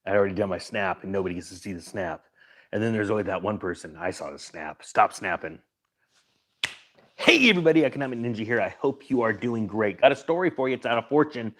I'd already done my snap and nobody gets to see the snap. And then there's always that one person, I saw the snap, stop snapping. Hey everybody, Economic Ninja here. I hope you are doing great. Got a story for you. It's out of Fortune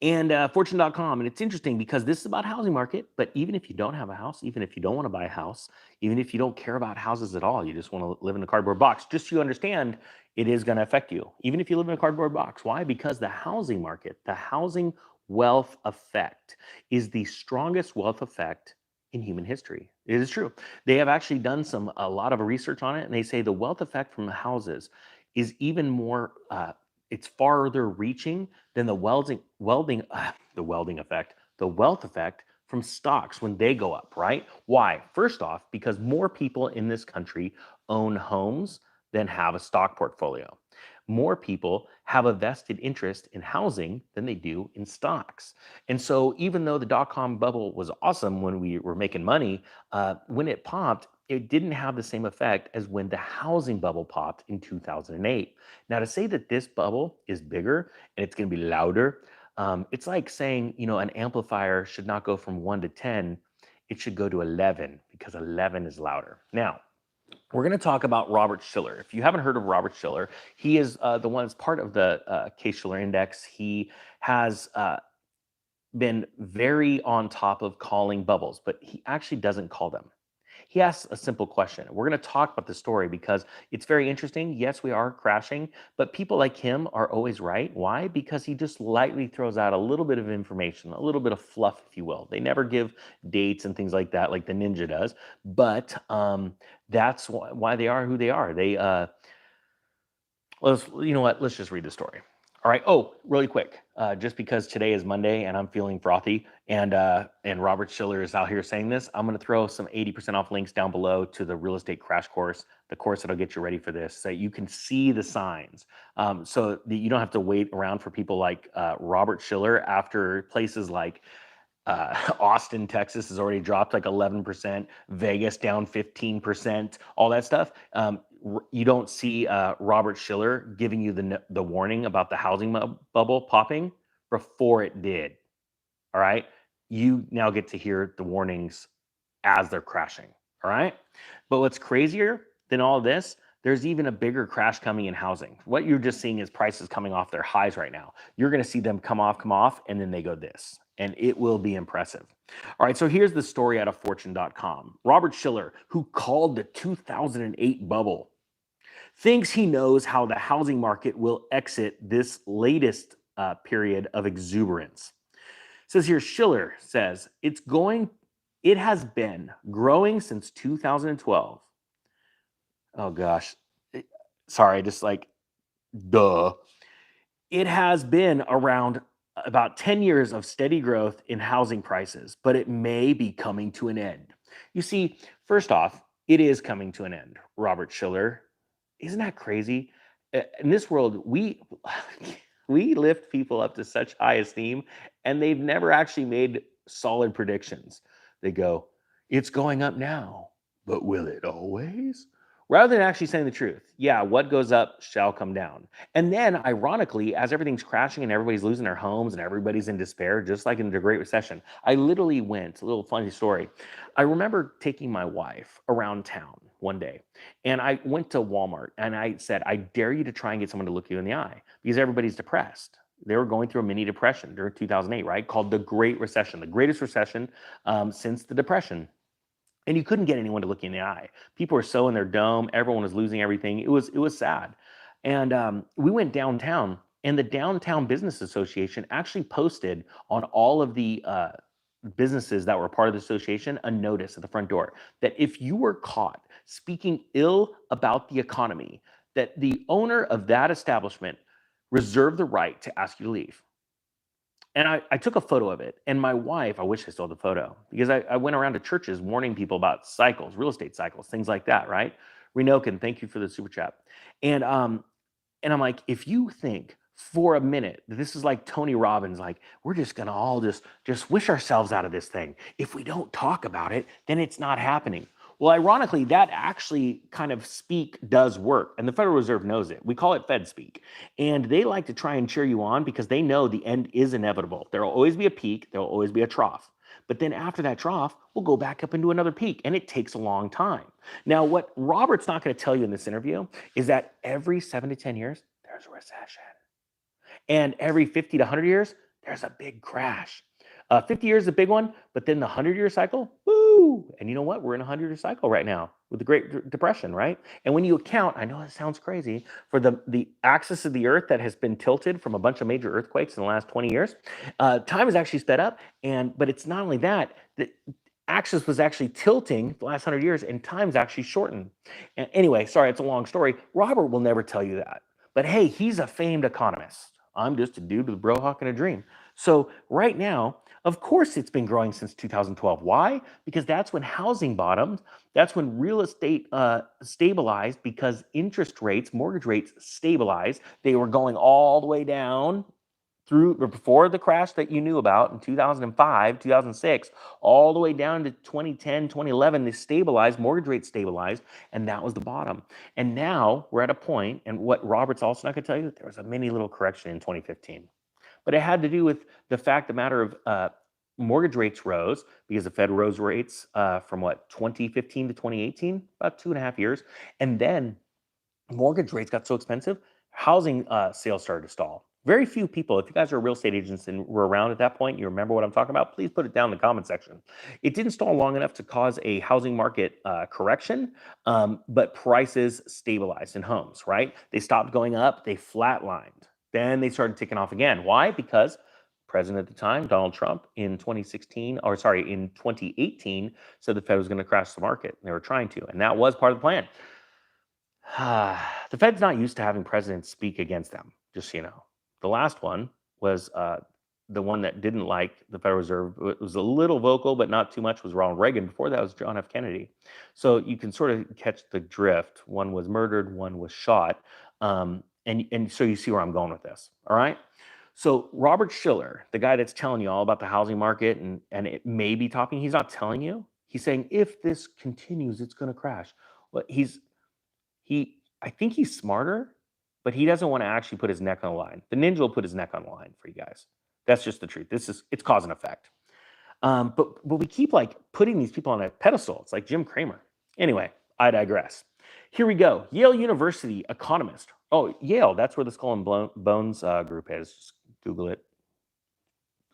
and fortune.com. And it's interesting because this is about housing market, but even if you don't have a house, even if you don't want to buy a house, even if you don't care about houses at all, you just want to live in a cardboard box, just so you understand, it is going to affect you. Even if you live in a cardboard box. Why? Because the housing market, the housing wealth effect is the strongest wealth effect in human history. It is true. They have actually done a lot of research on it, and they say the wealth effect from the houses is even more. It's farther reaching than the welding effect, the wealth effect from stocks when they go up. Right? Why? First off, because more people in this country own homes than have a stock portfolio. More people have a vested interest in housing than they do in stocks. And so, even though the dot-com bubble was awesome when we were making money, when it popped, it didn't have the same effect as when the housing bubble popped in 2008. Now, to say that this bubble is bigger and it's going to be louder, it's like saying, an amplifier should not go from 1 to 10. It should go to 11 because 11 is louder. Now, we're going to talk about Robert Shiller. If you haven't heard of Robert Shiller, he is the one that's part of the Case-Shiller Index. He has been very on top of calling bubbles, but he actually doesn't call them. He asks a simple question. We're going to talk about the story because it's very interesting. Yes, we are crashing, but people like him are always right. Why? Because he just lightly throws out a little bit of information, a little bit of fluff, if you will. They never give dates and things like that, like the ninja does. But that's why they are who they are. You know what? Let's just read the story. All right. Oh, really quick. Just because today is Monday and I'm feeling frothy, and Robert Shiller is out here saying this, I'm going to throw some 80% off links down below to the real estate crash course, the course that'll get you ready for this, so you can see the signs, so that you don't have to wait around for people like Robert Shiller after places like Austin, Texas has already dropped like 11%, Vegas down 15%, all that stuff. You don't see Robert Shiller giving you the warning about the housing bubble popping before it did. All right. You now get to hear the warnings as they're crashing. All right. But what's crazier than all this, there's even a bigger crash coming in housing. What you're just seeing is prices coming off their highs right now. You're going to see them come off, and then they go this. And it will be impressive. All right, so here's the story out of fortune.com. Robert Shiller, who called the 2008 bubble, thinks he knows how the housing market will exit this latest period of exuberance. It says here, Shiller says it has been growing since 2012. Oh gosh, sorry, just like duh. It has been around about 10 years of steady growth in housing prices, but it may be coming to an end. You see, first off, it is coming to an end, Robert Shiller. Isn't that crazy? In this world, we we lift people up to such high esteem, and they've never actually made solid predictions. They go, "It's going up now, but will it always?" Rather than actually saying the truth. Yeah, what goes up shall come down. And then, ironically, as everything's crashing and everybody's losing their homes and everybody's in despair, just like in the Great Recession, I literally went, a little funny story. I remember taking my wife around town one day, and I went to Walmart and I said, I dare you to try and get someone to look you in the eye because everybody's depressed. They were going through a mini depression during 2008, right? Called the Great Recession, the greatest recession since the Depression. And you couldn't get anyone to look you in the eye. People were so in their dome. Everyone was losing everything. It was sad. And we went downtown, and the Downtown Business Association actually posted on all of the businesses that were part of the association a notice at the front door that if you were caught speaking ill about the economy, that the owner of that establishment reserved the right to ask you to leave. And I took a photo of it. And my wife, I wish I still had the photo because I went around to churches warning people about cycles, real estate cycles, things like that, right? Renokin, thank you for the super chat. And and I'm like, if you think for a minute that this is like Tony Robbins, like we're just gonna all just wish ourselves out of this thing. If we don't talk about it, then it's not happening. Well, ironically, that actually kind of speak does work, and the Federal Reserve knows it. We call it Fed speak, and they like to try and cheer you on because they know the end is inevitable. There will always be a peak, there will always be a trough. But then after that trough, we'll go back up into another peak, and it takes a long time. Now, what Robert's not going to tell you in this interview is that every 7 to 10 years, there's a recession. And every 50 to 100 years, there's a big crash. 50 years is a big one, but then the 100-year cycle, woo! And you know what? We're in a 100-year cycle right now with the Great Depression, right? And when you account, I know it sounds crazy, for the axis of the Earth that has been tilted from a bunch of major earthquakes in the last 20 years, time has actually sped up. But it's not only that, the axis was actually tilting the last 100 years, and time's actually shortened. Anyway, sorry, it's a long story. Robert will never tell you that. But hey, he's a famed economist. I'm just a dude with a bro hawk and a dream. So right now, of course, it's been growing since 2012. Why? Because that's when housing bottomed. That's when real estate stabilized, because interest rates, mortgage rates stabilized. They were going all the way down through before the crash that you knew about in 2005, 2006, all the way down to 2010, 2011. They stabilized, mortgage rates stabilized, and that was the bottom. And now we're at a point, and what Robert's also not going to tell you, there was a mini little correction in 2015. But it had to do with the fact, the matter of mortgage rates rose because the Fed rose rates from 2015 to 2018, about 2.5 years. And then mortgage rates got so expensive, housing sales started to stall. Very few people, if you guys are real estate agents and were around at that point, you remember what I'm talking about, please put it down in the comment section. It didn't stall long enough to cause a housing market correction, but prices stabilized in homes, right? They stopped going up, they flatlined. Then they started ticking off again. Why? Because president at the time, Donald Trump, in 2018, said the Fed was going to crash the market. They were trying to, and that was part of the plan. The Fed's not used to having presidents speak against them, just so you know. The last one was the one that didn't like the Federal Reserve. It was a little vocal, but not too much, was Ronald Reagan. Before that was John F. Kennedy. So you can sort of catch the drift. One was murdered, one was shot. And so you see where I'm going with this, all right? So Robert Shiller, the guy that's telling you all about the housing market and it may be topping, he's not telling you. He's saying, if this continues, it's going to crash. Well, I think he's smarter, but he doesn't want to actually put his neck on the line. The ninja will put his neck on the line for you guys. That's just the truth. It's cause and effect. But we keep like putting these people on a pedestal. It's like Jim Cramer. Anyway, I digress. Here we go. Yale University economist. Oh, Yale. That's where the Skull and Bones group is. Just Google it.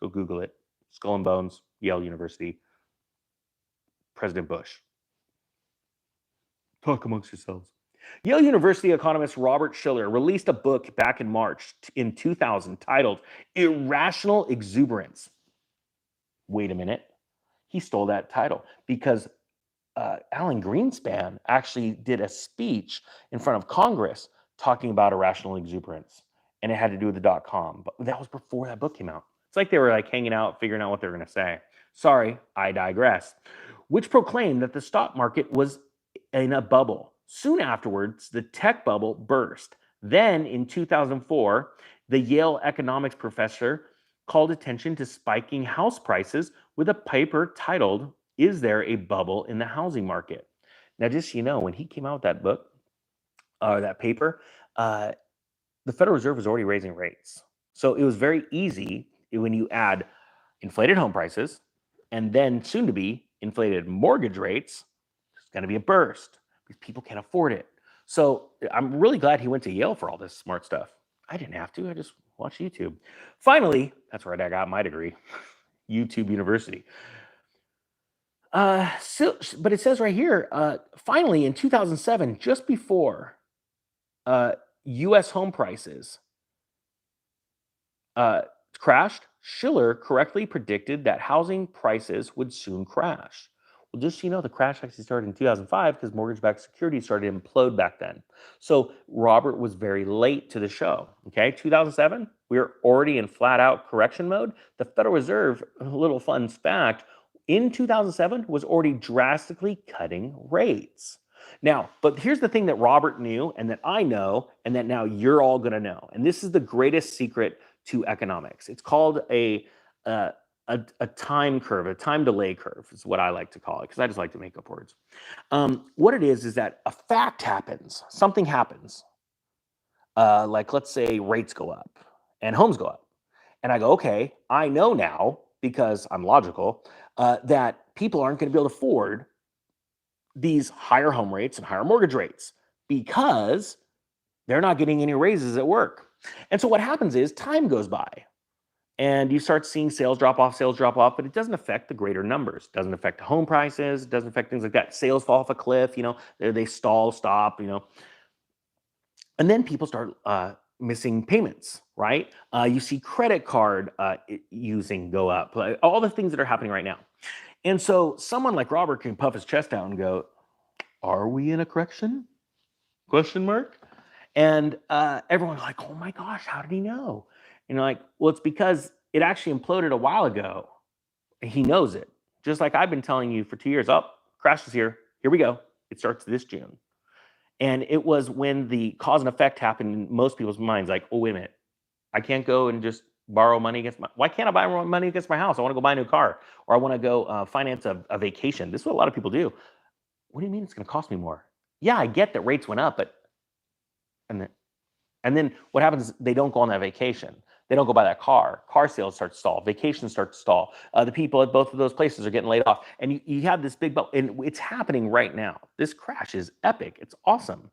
Go Google it. Skull and Bones, Yale University. President Bush. Talk amongst yourselves. Yale University economist Robert Shiller released a book back in March in 2000 titled Irrational Exuberance. Wait a minute. He stole that title because Alan Greenspan actually did a speech in front of Congress talking about irrational exuberance, and it had to do with the .com. But that was before that book came out. It's like they were like hanging out, figuring out what they were going to say. Sorry, I digress. Which proclaimed that the stock market was in a bubble. Soon afterwards, the tech bubble burst. Then in 2004, the Yale economics professor called attention to spiking house prices with a paper titled, Is There a Bubble in the Housing Market? Now, just so you know, when he came out with that book, or that paper, the Federal Reserve was already raising rates. So it was very easy when you add inflated home prices and then soon to be inflated mortgage rates, it's going to be a burst because people can't afford it. So I'm really glad he went to Yale for all this smart stuff. I didn't have to. I just watched YouTube. Finally, that's where I got my degree, YouTube University. But it says right here, finally in 2007, just before U.S. home prices crashed, Shiller correctly predicted that housing prices would soon crash. Well, just so you know, the crash actually started in 2005 because mortgage-backed securities started to implode back then. So Robert was very late to the show. Okay, 2007, we were already in flat-out correction mode. The Federal Reserve, a little fun fact, in 2007 was already drastically cutting rates. Now, but here's the thing that Robert knew and that I know and that now you're all going to know. And this is the greatest secret to economics. It's called a time curve, a time delay curve is what I like to call it because I just like to make up words. What it is that a fact happens, something happens. Like let's say rates go up and homes go up. And I go, okay, I know now because I'm logical that people aren't going to be able to afford these higher home rates and higher mortgage rates because they're not getting any raises at work. And so what happens is time goes by and you start seeing sales drop off, but it doesn't affect the greater numbers. It doesn't affect home prices. It doesn't affect things like that. Sales fall off a cliff, they stall, stop, and then people start missing payments, right? You see credit card using go up, like, all the things that are happening right now. And so someone like Robert can puff his chest out and go, "Are we in a correction? Question mark." And everyone's like, "Oh my gosh, how did he know?" And you're like, "Well, it's because it actually imploded a while ago. And he knows it. Just like I've been telling you for 2 years. Oh, crash is here. Here we go. It starts this June." And it was when the cause and effect happened in most people's minds, like, "Oh, wait a minute. I can't go and just borrow money against my, why can't I borrow money against my house? I want to go buy a new car, or I want to go finance a vacation." This is what a lot of people do. "What do you mean it's going to cost me more?" Yeah, I get that rates went up, but and then what happens is they don't go on that vacation. They don't go buy that car. Car sales start to stall. Vacations start to stall. The people at both of those places are getting laid off. And you have this big bubble, and it's happening right now. This crash is epic. It's awesome.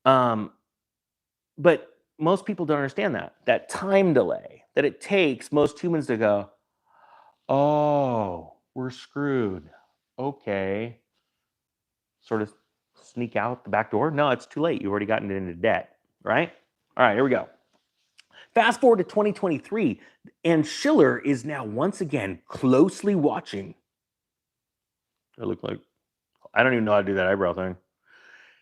Um, but most people don't understand that time delay that it takes most humans to go, "Oh, we're screwed. Okay." Sort of sneak out the back door. No, it's too late. You've already gotten into debt, right? All right, here we go. Fast forward to 2023, and Shiller is now once again closely watching. I look like I don't even know how to do that eyebrow thing.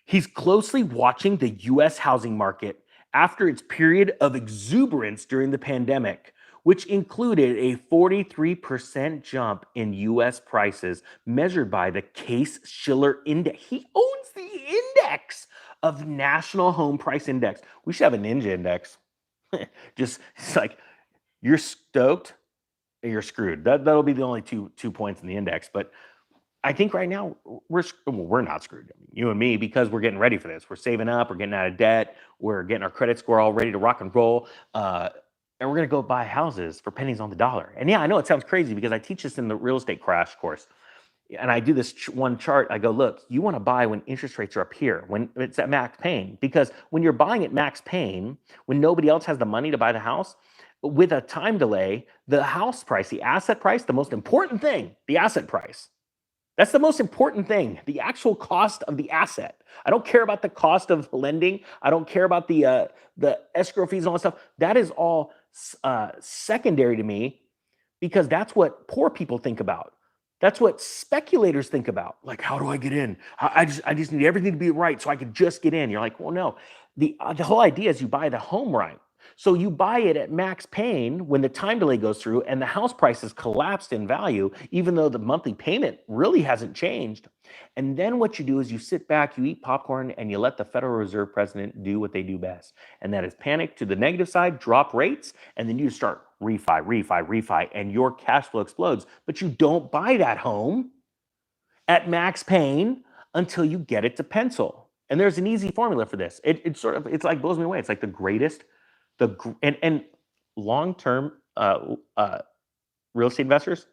He's closely watching the US housing market after its period of exuberance during the pandemic, which included a 43% jump in US prices measured by the Case Shiller Index. He owns the index of National Home Price Index. We should have a ninja index. Just it's like you're stoked or you're screwed. That'll be the only two points in the index. But I think right now we're not screwed. I mean, you and me, because we're getting ready for this. We're saving up. We're getting out of debt. We're getting our credit score all ready to rock and roll. And we're gonna go buy houses for pennies on the dollar. And yeah, I know it sounds crazy because I teach this in the real estate crash course. And I do this one chart. I go, look, you want to buy when interest rates are up here, when it's at max pain, because when you're buying at max pain, when nobody else has the money to buy the house, with a time delay, the house price, the asset price, the most important thing, the asset price. That's the most important thing, the actual cost of the asset. I don't care about the cost of lending. I don't care about the escrow fees and all that stuff. That is all secondary to me because that's what poor people think about. That's what speculators think about. Like, how do I get in? I just need everything to be right so I could just get in. You're like, well, no. The whole idea is you buy the home right. So you buy it at max pain when the time delay goes through and the house price has collapsed in value, even though the monthly payment really hasn't changed. And then what you do is you sit back, you eat popcorn, and you let the Federal Reserve president do what they do best. And that is panic to the negative side, drop rates, and then you start refi, and your cash flow explodes. But you don't buy that home at max pain until you get it to pencil. And there's an easy formula for this. It's like blows me away. It's like the greatest and long-term real estate investors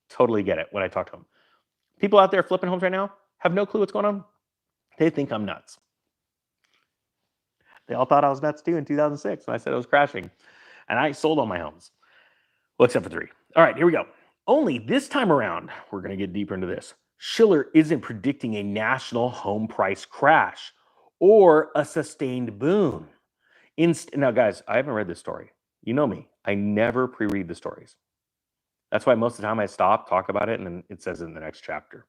totally get it when I talk to them. People out there flipping homes right now have no clue what's going on. They think I'm nuts. They all thought I was nuts too in 2006 when I said I was crashing. And I sold all my homes. Well, except for 3. All right, here we go. Only this time around, we're going to get deeper into this. Shiller isn't predicting a national home price crash or a sustained boom. Now, guys, I haven't read this story. You know me. I never pre-read the stories. That's why most of the time I stop, talk about it, and then it says it in the next chapter.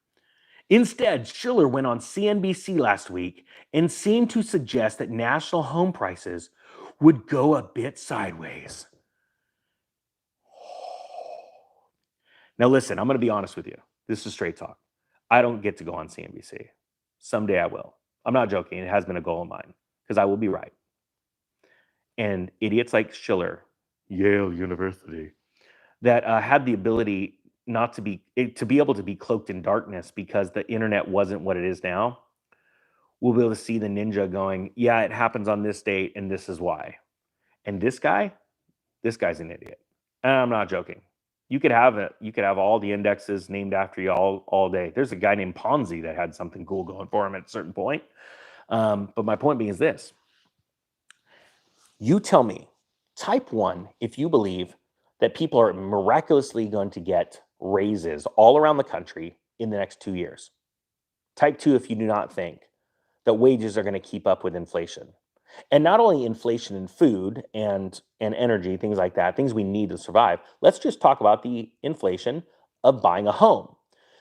Instead, Shiller went on CNBC last week and seemed to suggest that national home prices would go a bit sideways. Now, listen, I'm going to be honest with you. This is straight talk. I don't get to go on CNBC. Someday I will. I'm not joking. It has been a goal of mine because I will be right. And idiots like Shiller, Yale University, that had the ability not to be able to be cloaked in darkness because the internet wasn't what it is now, we'll be able to see the ninja going, yeah, it happens on this date and this is why. And this guy's an idiot. And I'm not joking. You could have it. You could have all the indexes named after you all day. There's a guy named Ponzi that had something cool going for him at a certain point. But my point being is this: you tell me, type one, if you believe that people are miraculously going to get raises all around the country in the next 2 years. Type two, if you do not think that wages are going to keep up with inflation. And not only inflation in food and energy, things like that, things we need to survive. Let's just talk about the inflation of buying a home.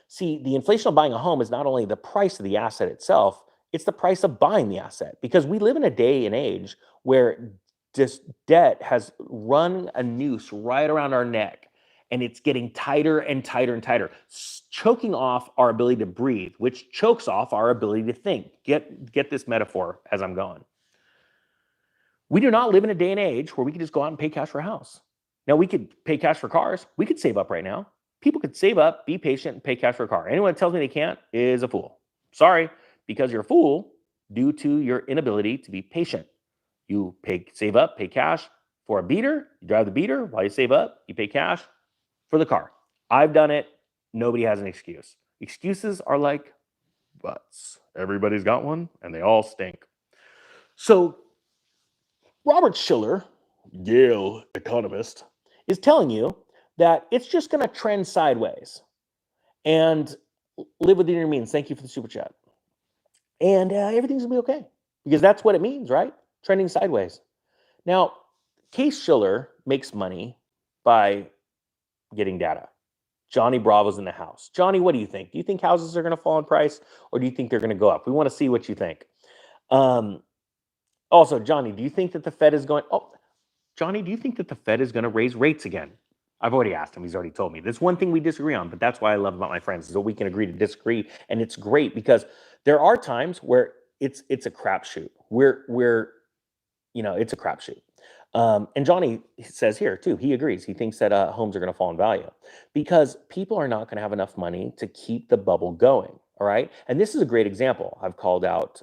See, the inflation of buying a home is not only the price of the asset itself, it's the price of buying the asset. Because we live in a day and age where this debt has run a noose right around our neck, and it's getting tighter and tighter and tighter, choking off our ability to breathe, which chokes off our ability to think. Get this metaphor as I'm going. We do not live in a day and age where we can just go out and pay cash for a house. Now, we could pay cash for cars. We could save up right now. People could save up, be patient, and pay cash for a car. Anyone that tells me they can't is a fool. Sorry, because you're a fool due to your inability to be patient. You save up, pay cash for a beater. You drive the beater while you save up. You pay cash for the car. I've done it. Nobody has an excuse. Excuses are like butts. Everybody's got one, and they all stink. So Robert Shiller, Yale economist, is telling you that it's just going to trend sideways and live within your means. Thank you for the super chat. And everything's going to be okay because that's what it means, right? Trending sideways. Now, Case Shiller makes money by getting data. Johnny Bravo's in the house. Johnny, what do you think? Do you think houses are going to fall in price or do you think they're going to go up? We want to see what you think. Also, Johnny, do you think that the Fed is going? Oh, Johnny, do you think that the Fed is going to raise rates again? I've already asked him. He's already told me. There's one thing we disagree on, but that's what I love about my friends is that we can agree to disagree, and it's great because there are times where it's a crapshoot. It's a crapshoot. And Johnny says here too, he agrees. He thinks that homes are going to fall in value because people are not going to have enough money to keep the bubble going. All right, and this is a great example. I've called out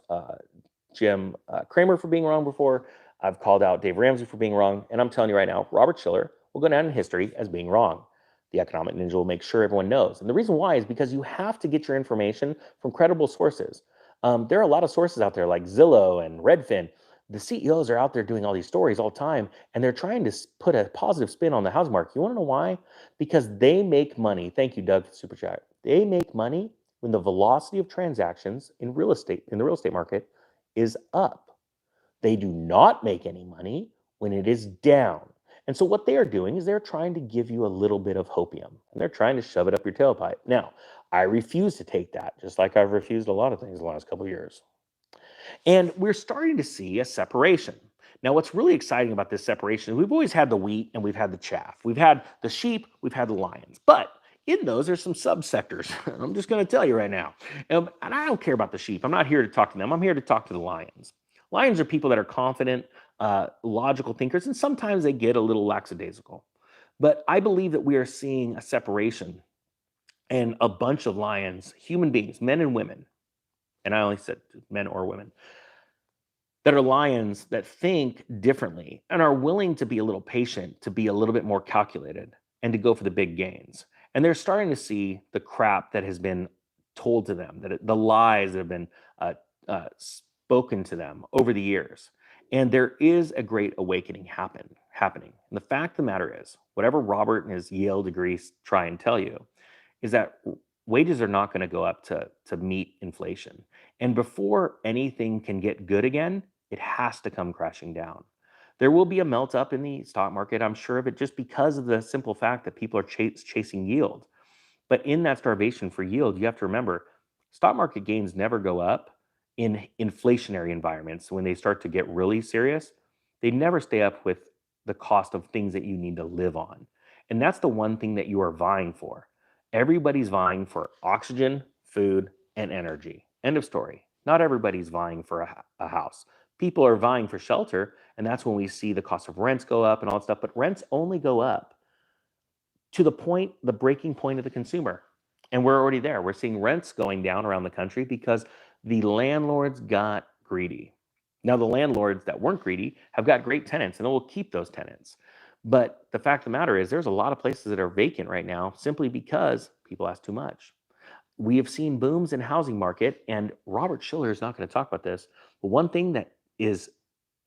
Jim Cramer for being wrong before. I've called out Dave Ramsey for being wrong. And I'm telling you right now, Robert Shiller will go down in history as being wrong. The Economic Ninja will make sure everyone knows. And the reason why is because you have to get your information from credible sources. There are a lot of sources out there like Zillow and Redfin. The CEOs are out there doing all these stories all the time, and they're trying to put a positive spin on the housing market. You want to know why? Because they make money. Thank you, Doug, for the super chat. They make money when the velocity of transactions in the real estate market is up. They do not make any money when it is down. And so what they are doing is they're trying to give you a little bit of hopium, and they're trying to shove it up your tailpipe. Now, I refuse to take that, just like I've refused a lot of things the last couple of years. And we're starting to see a separation. Now, what's really exciting about this separation is we've always had the wheat and we've had the chaff. We've had the sheep, we've had the lions. But in those, there's some subsectors. I'm just going to tell you right now. And I don't care about the sheep. I'm not here to talk to them. I'm here to talk to the lions. Lions are people that are confident, logical thinkers, and sometimes they get a little lackadaisical. But I believe that we are seeing a separation and a bunch of lions, human beings, men and women, and I only said men or women, that are lions that think differently and are willing to be a little patient, to be a little bit more calculated, and to go for the big gains. And they're starting to see the crap that has been told to them, the lies that have been spoken to them over the years. And there is a great awakening happening. And the fact of the matter is, whatever Robert and his Yale degrees try and tell you, is that wages are not going to go up to meet inflation. And before anything can get good again, it has to come crashing down. There will be a melt up in the stock market, I'm sure of it, just because of the simple fact that people are chasing yield. But in that starvation for yield, you have to remember, stock market gains never go up in inflationary environments. When they start to get really serious, they never stay up with the cost of things that you need to live on. And that's the one thing that you are vying for. Everybody's vying for oxygen, food, and energy. End of story. Not everybody's vying for a house. People are vying for shelter, and that's when we see the cost of rents go up and all that stuff. But rents only go up to the breaking point of the consumer. And we're already there. We're seeing rents going down around the country because the landlords got greedy. Now, the landlords that weren't greedy have got great tenants, and they will keep those tenants. But the fact of the matter is, there's a lot of places that are vacant right now simply because people ask too much. We have seen booms in housing market, and Robert Shiller is not going to talk about this. But one thing that is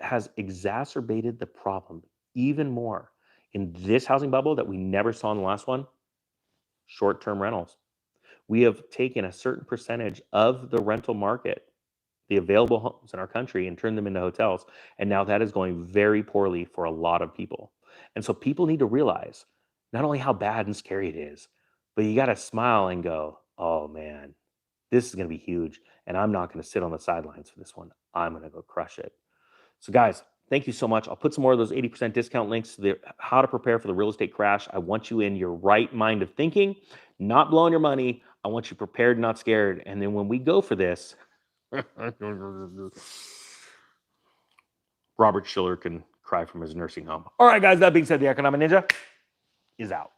has exacerbated the problem even more in this housing bubble that we never saw in the last one, short-term rentals. We have taken a certain percentage of the rental market, the available homes in our country, and turned them into hotels. And now that is going very poorly for a lot of people. And so people need to realize not only how bad and scary it is, but you got to smile and go, oh man, this is going to be huge. And I'm not going to sit on the sidelines for this one. I'm going to go crush it. So, guys, thank you so much. I'll put some more of those 80% discount links to the how to prepare for the real estate crash. I want you in your right mind of thinking, not blowing your money. I want you prepared, not scared. And then when we go for this, Robert Shiller can cry from his nursing home. All right, guys, that being said, the Economic Ninja is out.